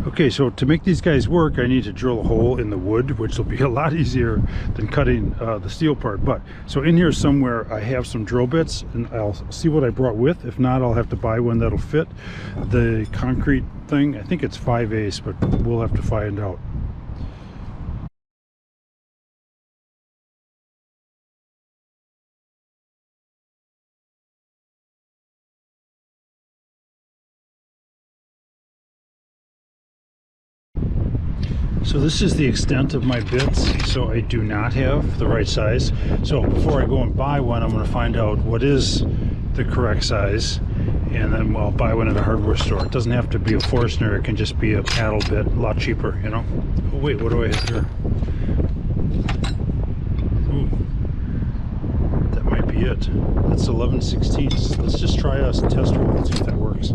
Okay, so to make these guys work, I need to drill a hole in the wood, which will be a lot easier than cutting the steel part. But so in here somewhere I have some drill bits, and I'll see what I brought with. If not, I'll have to buy one that'll fit the concrete thing. I think it's 5/8, but we'll have to find out. So this is the extent of my bits, so I do not have the right size. So before I go and buy one, I'm going to find out what is the correct size, and then I'll buy one at a hardware store. It doesn't have to be a Forstner, it can just be a paddle bit, a lot cheaper, you know. Oh wait, what do I have here? Ooh, that might be it. That's 11/16. Let's just try a test roll and see if that works.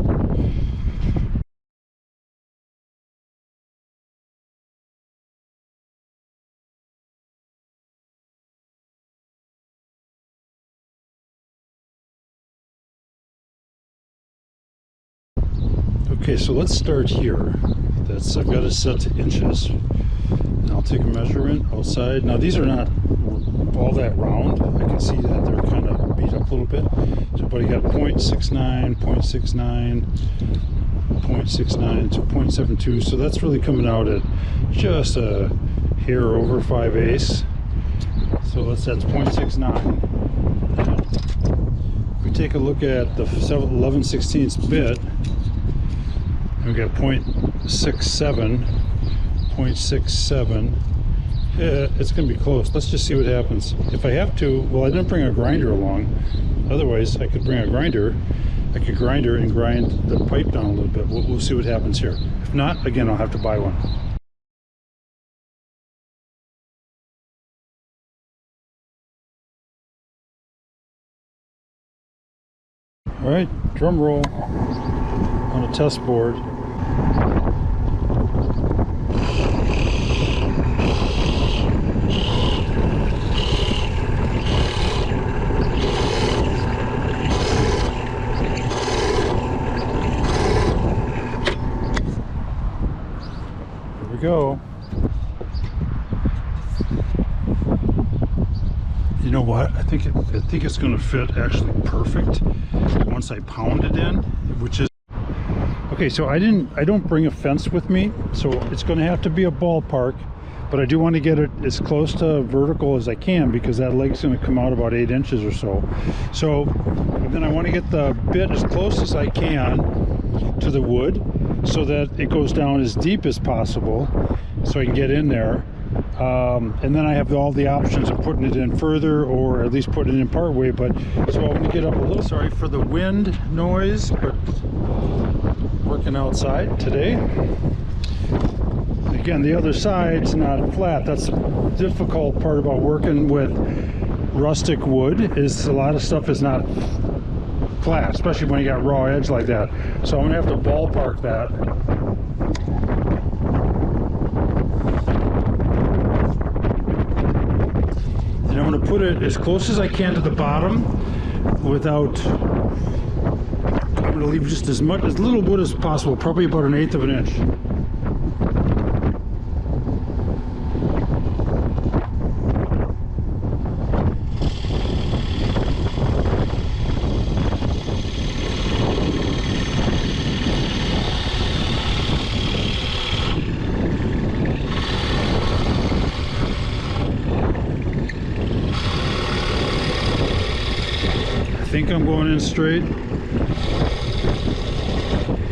Okay, so let's start here. I've got it set to inches. And I'll take a measurement outside. Now these are not all that round. I can see that they're kind of beat up a little bit. So, but I got 0.69, 0.69, 0.69 to 0.72. So that's really coming out at just a hair over 5/8. So that's 0.69. If we take a look at the 11/16 bit, we got 0.67, 0.67. Yeah, it's going to be close. Let's just see what happens. If I have to, well, I didn't bring a grinder along. Otherwise, I could bring a grinder. I could grinder and grind the pipe down a little bit. We'll see what happens here. If not, again, I'll have to buy one. All right, drum roll on a test board. Here we go. You know what? I think it's going to fit actually perfect once I pound it in, which is okay. So I don't bring a fence with me, so it's going to have to be a ballpark, but I do want to get it as close to vertical as I can because that leg's going to come out about 8 inches or so. So then I want to get the bit as close as I can to the wood so that it goes down as deep as possible so I can get in there. And then I have all the options of putting it in further or at least putting it in part way. But so I'm going to get up a little. Sorry for the wind noise, but working outside today. Again, the other side's not flat. That's the difficult part about working with rustic wood, is a lot of stuff is not flat, especially when you got raw edge like that. So I'm going to have to ballpark that. And I'm going to put it as close as I can to the bottom without, I'm going to leave just as little wood as possible, probably about 1/8 of an inch. I think I'm going in straight.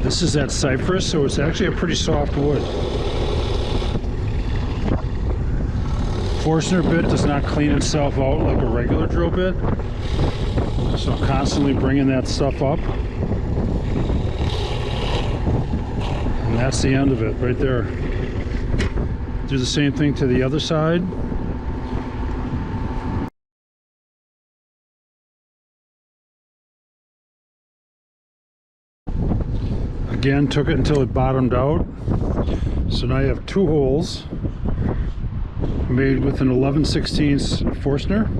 This is that cypress, so it's actually a pretty soft wood. Forstner bit does not clean itself out like a regular drill bit, so I'm constantly bringing that stuff up. And that's the end of it right there. Do the same thing to the other side. Again, took it until it bottomed out. So now you have 2 holes made with an 11/16 Forstner.